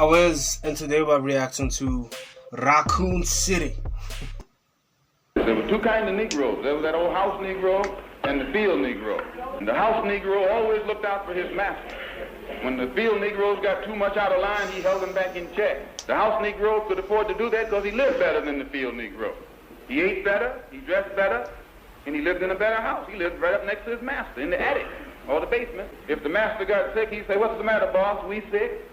Awez, and today we're reacting to Raccoon City. There were two kinds of Negroes. There was that old house Negro and the field Negro. And the house Negro always looked out for his master. When the field Negroes got too much out of line, he held them back in check. The house Negro could afford to do that because he lived better than the field Negro. He ate better, he dressed better, and he lived in a better house. He lived right up next to his master in the attic or the basement. If the master got sick, he'd say, "What's the matter, boss? We sick?"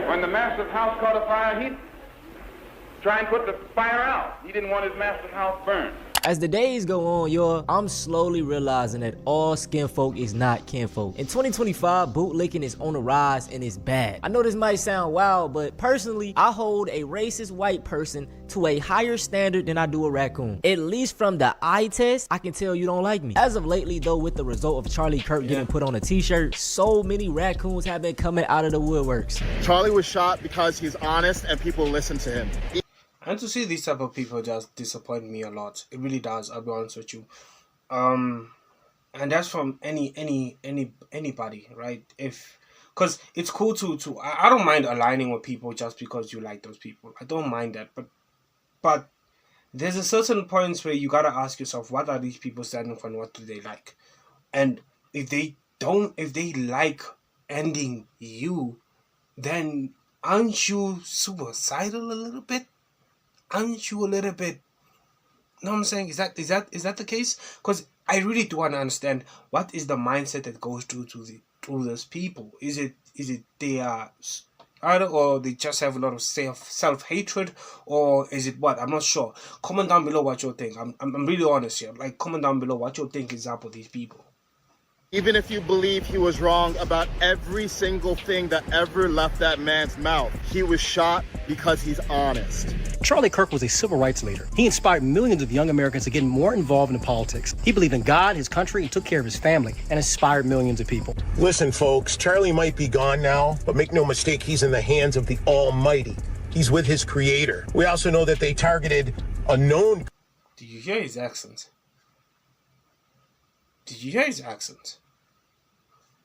When the master's house caught a fire, he'd try and put the fire out. He didn't want his master's house burned. As the days go on, y'all, I'm slowly realizing that all skin folk is not kinfolk. In 2025, bootlicking is on the rise and it's bad. I know this might sound wild, but personally, I hold a racist white person to a higher standard than I do a raccoon. At least from the eye test, I can tell you don't like me. As of lately though, with the result of Charlie Kirk getting put on a t-shirt, so many raccoons have been coming out of the woodworks. Charlie was shot because he's honest and people listen to him. And to see these type of people just disappoint me a lot. It really does, I'll be honest with you. And that's from anybody, right? Because it's cool to I don't mind aligning with people just because you like those people. I don't mind that, but there's a certain points where you gotta ask yourself, what are these people standing for and what do they like? And if they like ending you, then aren't you suicidal a little bit? Aren't you a little bit, you know what I'm saying? Is that the case? Because I really do want to understand what is the mindset that goes through those people. Is it they are either, or they just have a lot of self-hatred, or is it what? I'm not sure. Comment down below what you think. I'm really honest here. Like, comment down below what you think is up with these people. Even if you believe he was wrong about every single thing that ever left that man's mouth, he was shot because he's honest. Charlie Kirk was a civil rights leader. He inspired millions of young Americans to get more involved in politics. He believed in God, his country, and took care of his family, and inspired millions of people. Listen, folks, Charlie might be gone now, but make no mistake, he's in the hands of the Almighty. He's with his creator. We also know that they targeted a known... Did you hear his accent? Did you hear his accent?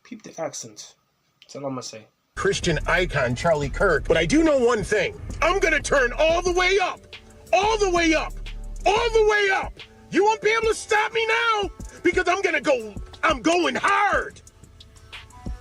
Peep the accent. That's all I'm gonna say. Christian icon, Charlie Kirk. But I do know one thing. I'm gonna turn all the way up. All the way up. All the way up. You won't be able to stop me now because I'm going hard.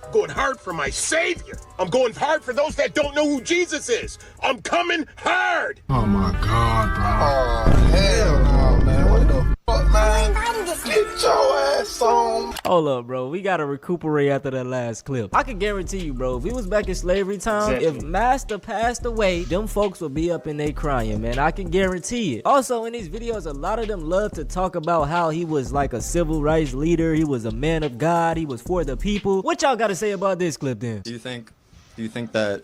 I'm going hard for my Savior. I'm going hard for those that don't know who Jesus is. I'm coming hard. Oh my God, bro. Oh, hell no, man. What the fuck, man? Get your ass on. Hold up, bro. We gotta recuperate after that last clip. I can guarantee you, bro, if we was back in slavery time, if Master passed away, them folks would be up in there crying, man. I can guarantee it. Also, in these videos, a lot of them love to talk about how he was like a civil rights leader. He was a man of God. He was for the people. What y'all gotta say about this clip then? Do you think that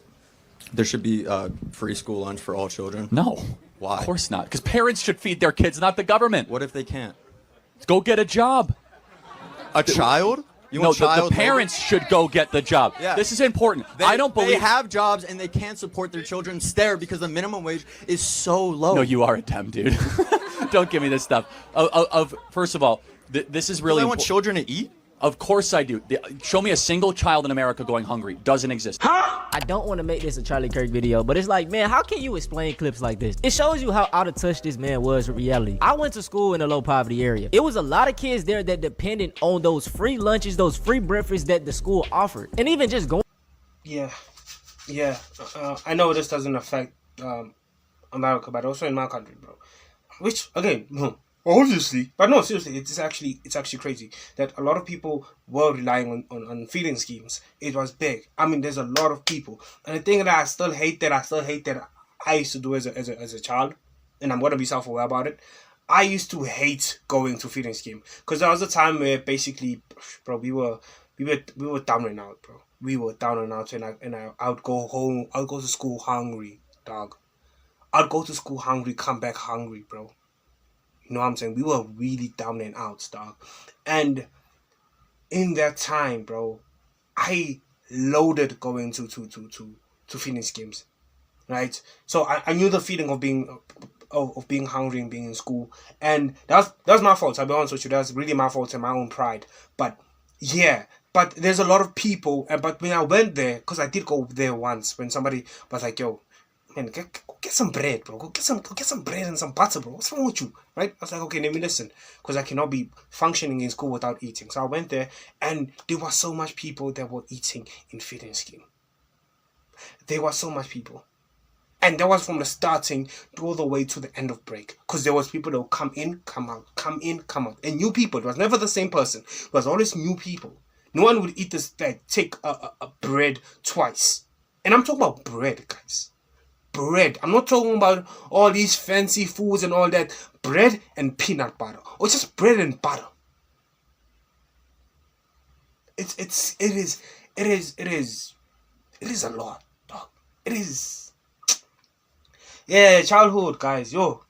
there should be free school lunch for all children? No. Why? Of course not. Because parents should feed their kids, not the government. What if they can't? Go get a job. A child? No, the parents should go get the job. Yeah. This is important. I don't believe... They have jobs and they can't support their children there because the minimum wage is so low. No, you are a Dem, dude. Don't give me this stuff. First of all, this is really... I want children to eat? Of course I do. Show me a single child in America going hungry. Doesn't exist. I don't want to make this a Charlie Kirk video, but it's like, man, how can you explain clips like this? It shows you how out of touch this man was with reality. I went to school in a low poverty area. It was a lot of kids there that depended on those free lunches, those free breakfasts that the school offered. And even just going... Yeah. I know this doesn't affect America, but also in my country, bro. Which, again... Obviously, but no, seriously, it's actually crazy that a lot of people were relying on feeding schemes. It was big. I mean, there's a lot of people, and the thing that I still hate that I used to do as a child, and I'm gonna be self-aware about it. I used to hate going to feeding scheme because there was a time where basically, bro, we were down and out, bro. We were down and out, and I would go home. I'd go to school hungry, dog. I'd go to school hungry, come back hungry, bro. You know what I'm saying? We were really down and out, dog. And in that time, bro, I loaded going to feeding schemes, right? So I knew the feeling of being hungry and being in school, and that's my fault. I'll be honest with you, that's really my fault and my own pride. But yeah, But there's a lot of people, but when I went there, because I did go there once, when somebody was like, yo, man, go get some bread, bro. Go get some bread and some butter, bro. What's wrong with you? Right? I was like, okay, let me listen, because I cannot be functioning in school without eating. So I went there, and there was so much people that were eating in feeding scheme. There was so much people. And that was from the starting all the way to the end of break. Because there was people that would come in, come out, come in, come out. And new people. It was never the same person. It was always new people. No one would eat this, like, take a bread twice. And I'm talking about bread, guys. Bread. I'm not talking about all these fancy foods and all that. Bread and peanut butter. Or just bread and butter. It is a lot, dog. It is. Yeah, childhood, guys, yo.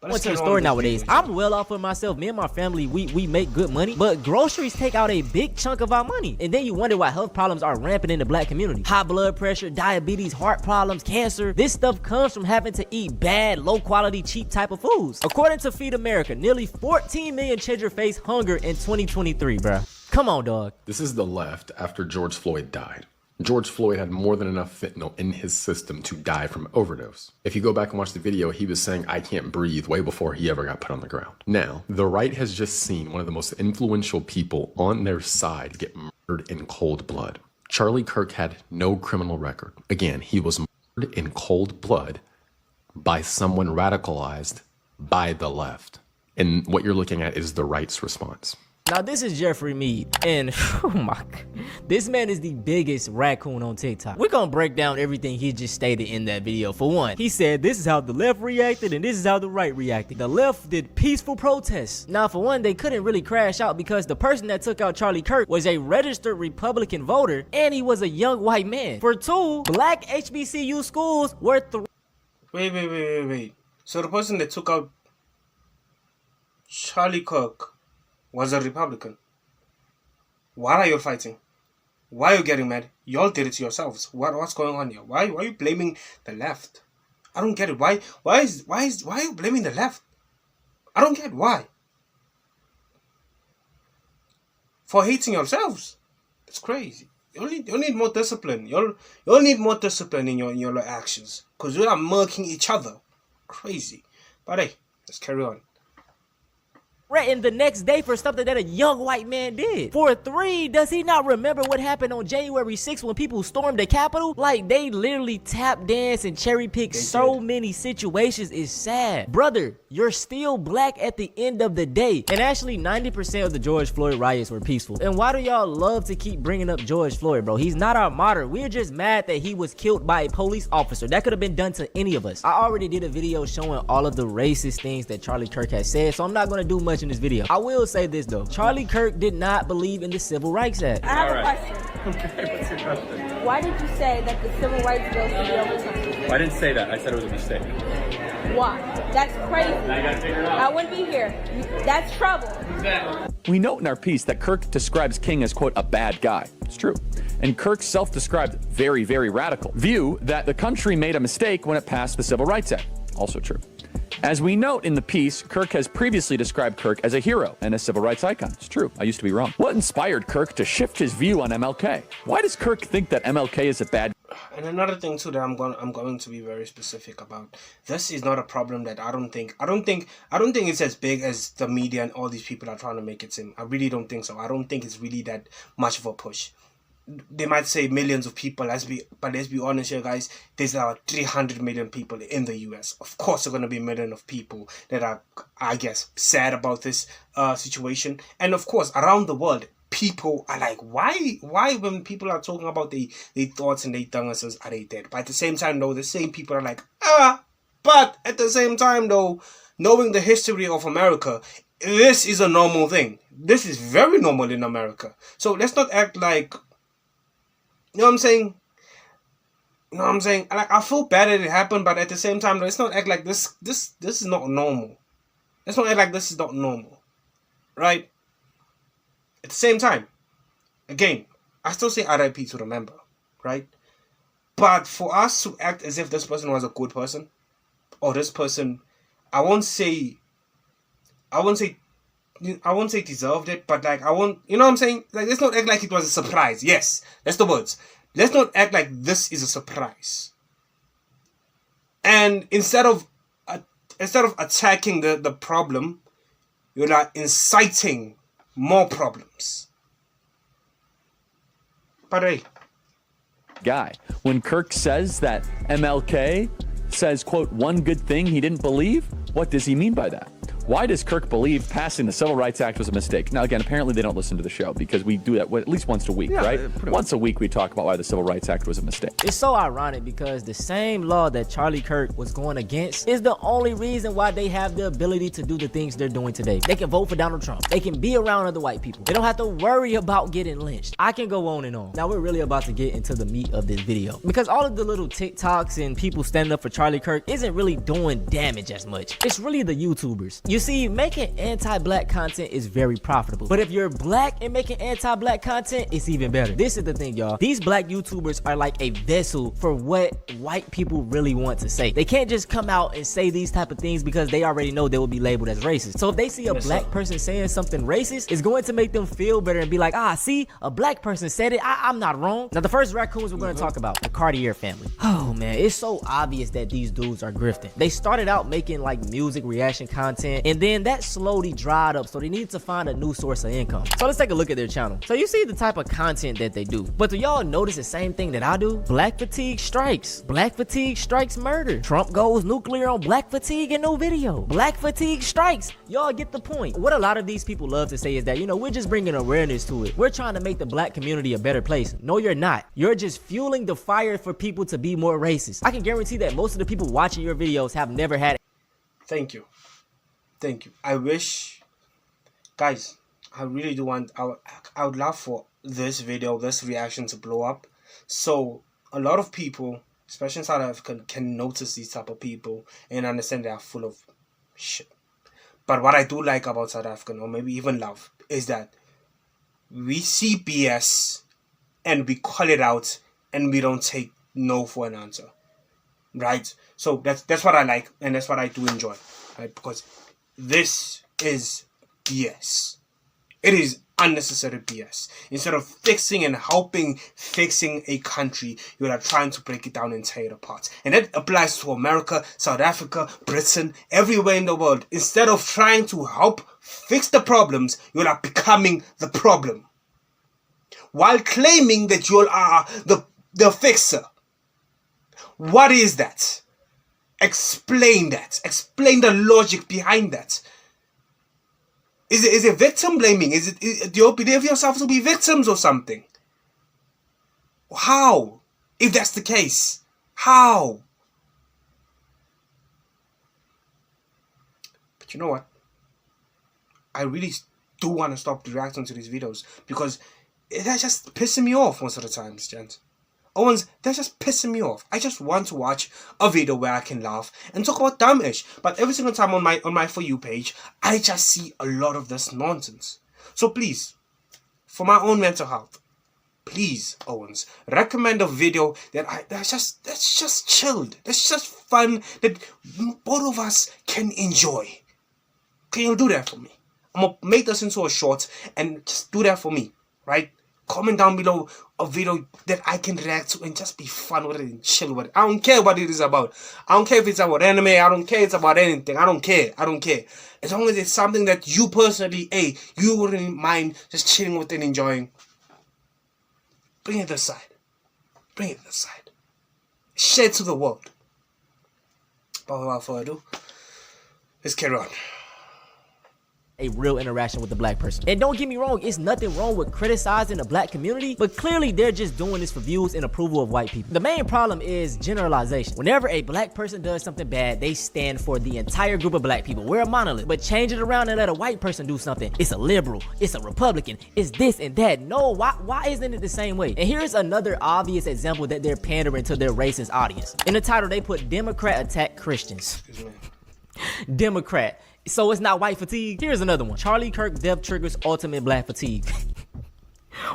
I went to the store nowadays. I'm well off for myself. Me and my family, we make good money, but groceries take out a big chunk of our money. And then you wonder why health problems are rampant in the black community. High blood pressure, diabetes, heart problems, cancer. This stuff comes from having to eat bad, low quality, cheap type of foods. According to Feed America, nearly 14 million children face hunger in 2023, bruh. Come on, dog. This is the left after George Floyd died. George Floyd had more than enough fentanyl in his system to die from overdose. If you go back and watch the video, he was saying, "I can't breathe," way before he ever got put on the ground. Now, the right has just seen one of the most influential people on their side get murdered in cold blood. Charlie Kirk had no criminal record. Again, he was murdered in cold blood by someone radicalized by the left. And what you're looking at is the right's response. Now this is Jeffrey Mead, and oh my god, this man is the biggest raccoon on TikTok. We're gonna break down everything he just stated in that video. For one, he said this is how the left reacted and this is how the right reacted. The left did peaceful protests. Now for one, they couldn't really crash out because the person that took out Charlie Kirk was a registered Republican voter and he was a young white man. For two, black HBCU schools were Wait. So the person that took out Charlie Kirk was a Republican. Why are you fighting? Why are you getting mad? Y'all did it to yourselves. What's going on here? Why are you blaming the left? I don't get it. Why are you blaming the left? I don't get why. For hating yourselves. It's crazy. You need more discipline. You'll need more discipline in your actions. Because you are murking each other. Crazy. But hey, let's carry on. Threatened the next day for something that a young white man did. For three, does he not remember what happened on January 6th when people stormed the Capitol? Like, they literally tap dance and cherry pick so many situations. It's sad. Brother, you're still black at the end of the day. And actually, 90% of the George Floyd riots were peaceful. And why do y'all love to keep bringing up George Floyd, bro? He's not our martyr. We're just mad that he was killed by a police officer. That could have been done to any of us. I already did a video showing all of the racist things that Charlie Kirk has said, so I'm not gonna do much in this video. I will say this though, Charlie Kirk did not believe in the Civil Rights Act. I have a question. Okay, what's your question? Why did you say that the Civil Rights Bill should be overturned? Well, I didn't say that. I said it was a mistake. Why? That's crazy. Now you gotta figure it out. I wouldn't be here. That's trouble. Exactly. We note in our piece that Kirk describes King as, quote, a bad guy. It's true. And Kirk's self-described very, very radical view that the country made a mistake when it passed the Civil Rights Act. Also true. As we note in the piece, Kirk has previously described Kirk as a hero and a civil rights icon. It's true. I used to be wrong. What inspired Kirk to shift his view on MLK? Why does Kirk think that MLK is a bad... And another thing too that I'm going to be very specific about. This is not a problem that I don't think it's as big as the media and all these people are trying to make it seem. I really don't think so. I don't think it's really that much of a push. They might say millions of people, but let's be honest here, guys. There's 300 million people in the US. Of course, there are going to be millions of people that are, I guess, sad about this situation. And of course, around the world, people are like, why when people are talking about their thoughts and their dunguses, are they dead? But at the same time, though, the same people are like, but at the same time, though, knowing the history of America, this is a normal thing. This is very normal in America. So let's not act like, you know what I'm saying? You know what I'm saying? Like, I feel bad that it happened, but at the same time, let's not act like this is not normal. Let's not act like this is not normal. Right? At the same time, again, I still say RIP to remember. Right? But for us to act as if this person was a good person, or this person, I won't say I won't say deserved it, but like I won't, you know what I'm saying? Like, let's not act like it was a surprise. Yes, that's the words. Let's not act like this is a surprise. And instead of attacking the problem, you're like inciting more problems. But hey, guy. When Kirk says that MLK says, quote, one good thing he didn't believe, what does he mean by that? Why does Kirk believe passing the Civil Rights Act was a mistake? Now, again, apparently they don't listen to the show because we do that at least once a week, right? Once a week we talk about why the Civil Rights Act was a mistake. It's so ironic because the same law that Charlie Kirk was going against is the only reason why they have the ability to do the things they're doing today. They can vote for Donald Trump. They can be around other white people. They don't have to worry about getting lynched. I can go on and on. Now, we're really about to get into the meat of this video because all of the little TikToks and people standing up for Charlie Kirk isn't really doing damage as much. It's really the YouTubers. You see, making anti-black content is very profitable. But if you're black and making anti-black content, it's even better. This is the thing, y'all. These black YouTubers are like a vessel for what white people really want to say. They can't just come out and say these type of things because they already know they will be labeled as racist. So if they see a black person saying something racist, it's going to make them feel better and be like, ah, see, a black person said it. I'm not wrong. Now, the first raccoons we're going to talk about, the Cartier family. Oh, man, it's so obvious that these dudes are grifting. They started out making like music reaction content, and then that slowly dried up, so they need to find a new source of income. So let's take a look at their channel. So you see the type of content that they do. But do y'all notice the same thing that I do? Black fatigue strikes. Black fatigue strikes murder. Trump goes nuclear on black fatigue in no video. Black fatigue strikes. Y'all get the point. What a lot of these people love to say is that, you know, we're just bringing awareness to it. We're trying to make the black community a better place. No, you're not. You're just fueling the fire for people to be more racist. I can guarantee that most of the people watching your videos have never had. Thank you. Thank you. I wish, guys, I really do want, I would love for this video, this reaction to blow up. So a lot of people, especially in South Africa, can notice these type of people and understand they are full of shit. But what I do like about South African, or maybe even love, is that we see BS and we call it out and we don't take no for an answer. Right? So that's what I like, and that's what I do enjoy. Right? Because this is BS. It is unnecessary BS. Instead of fixing and helping fixing a country, you are trying to break it down and tear it apart. And that applies to America, South Africa, Britain, everywhere in the world. Instead of trying to help fix the problems, you are becoming the problem. While claiming that you are the fixer. What is that? Explain that. Explain the logic behind that. Is it victim blaming? Do you believe yourself to be victims or something? How? If that's the case, how? But you know what? I really do want to stop reacting to these videos because they're just pissing me off most of the times, gents. Owens, they're just pissing me off. I just want to watch a video where I can laugh and talk about dumb-ish. But every single time on my For You page, I just see a lot of this nonsense. So please, for my own mental health, please, Owens, recommend a video that's just chilled. That's just fun, that both of us can enjoy. Can you do that for me? I'm gonna make this into a short and just do that for me, right? Comment down below a video that I can react to and just be fun with it and chill with it. I don't care what it is about. I don't care if it's about anime. I don't care if it's about anything. I don't care. I don't care. As long as it's something that you personally, you wouldn't mind just chilling with and enjoying. Bring it aside. Bring it aside. Share it to the world. But without further ado, let's carry on. A real interaction with the black person. And don't get me wrong, it's nothing wrong with criticizing the black community, but clearly they're just doing this for views and approval of white people. The main problem is generalization. Whenever a black person does something bad, they stand for the entire group of black people. We're a monolith, but change it around and let a white person do something. It's a liberal, it's a Republican, it's this and that. No, why isn't it the same way? And here's another obvious example that they're pandering to their racist audience. In the title, they put Democrat attack Christians. Democrat. So it's not white fatigue. Here's another one. Charlie Kirk death triggers ultimate black fatigue.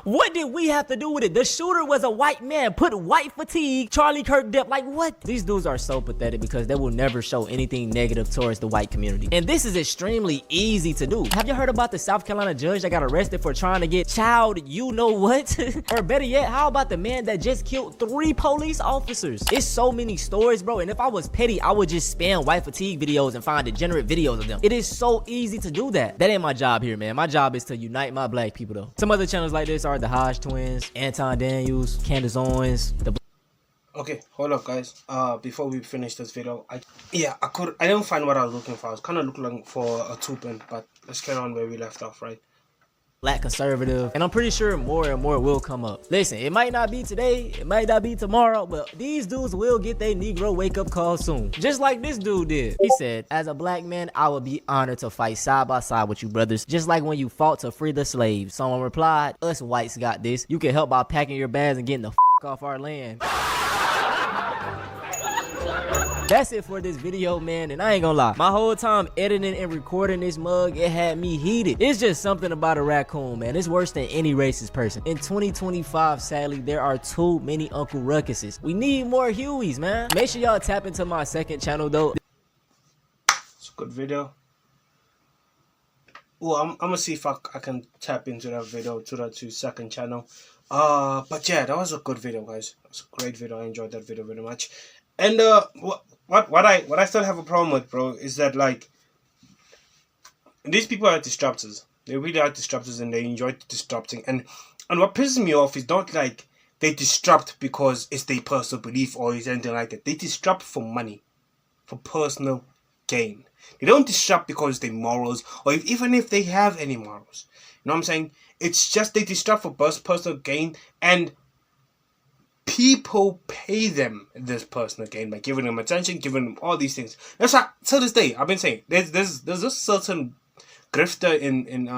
What did we have to do with it? The shooter was a white man, put white fatigue, Charlie Kirk dip. Like what? These dudes are so pathetic because they will never show anything negative towards the white community. And this is extremely easy to do. Have you heard about the South Carolina judge that got arrested for trying to get child you know what? Or better yet, how about the man that just killed 3 police officers? It's so many stories, bro. And if I was petty, I would just spam white fatigue videos and find degenerate videos of them. It is so easy to do that. That ain't my job here, man. My job is to unite my black people, though. Some other channels like this are the Hodge twins, Anton Daniels, Candace Owens, the Okay, hold up, guys. Before we finish this video, I didn't find what I was looking for. I was kind of looking for a 2-pin, but let's carry on where we left off, right? black conservative, and I'm pretty sure more and more will come up. Listen, it might not be today, it might not be tomorrow, but these dudes will get their Negro wake-up call soon, just like this dude did. He said, as a black man, I would be honored to fight side by side with you brothers, just like when you fought to free the slaves. Someone replied, us whites got this. You can help by packing your bags and getting the off our land. That's it for this video, man, and I ain't gonna lie, my whole time editing and recording this mug, it had me heated. It's just something about a raccoon, man. It's worse than any racist person. In 2025, sadly, there are too many Uncle Ruckuses. We need more Hueys, man. Make sure y'all tap into my second channel, though. It's a good video. Well, I'm gonna see if I can tap into that video to the second channel. But yeah, that was a good video, guys. It was a great video. I enjoyed that video very much. And what I still have a problem with, bro, is that like these people are disruptors. They really are disruptors, and they enjoy disrupting. And what pisses me off is not like they disrupt because it's their personal belief or it's anything like that. They disrupt for money, for personal gain. They don't disrupt because it's their morals, or even if they have any morals. You know what I'm saying? It's just they disrupt for personal gain, and people pay them this personal gain by giving them attention, giving them all these things. That's why, to this day, I've been saying there's a certain grifter in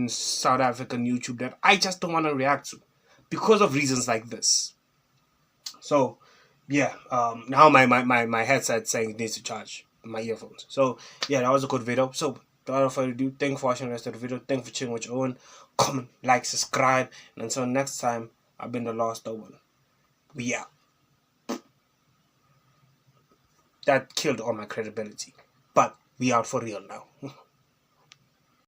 South African YouTube that I just don't want to react to because of reasons like this. So yeah, now my headset's saying it needs to charge my earphones. So yeah, that was a good video. So without further ado, thank you for watching the rest of the video. Thank you for chilling with your own. Comment, like, subscribe, and until next time, I've been the Lost One. We out. That killed all my credibility, but we out for real now.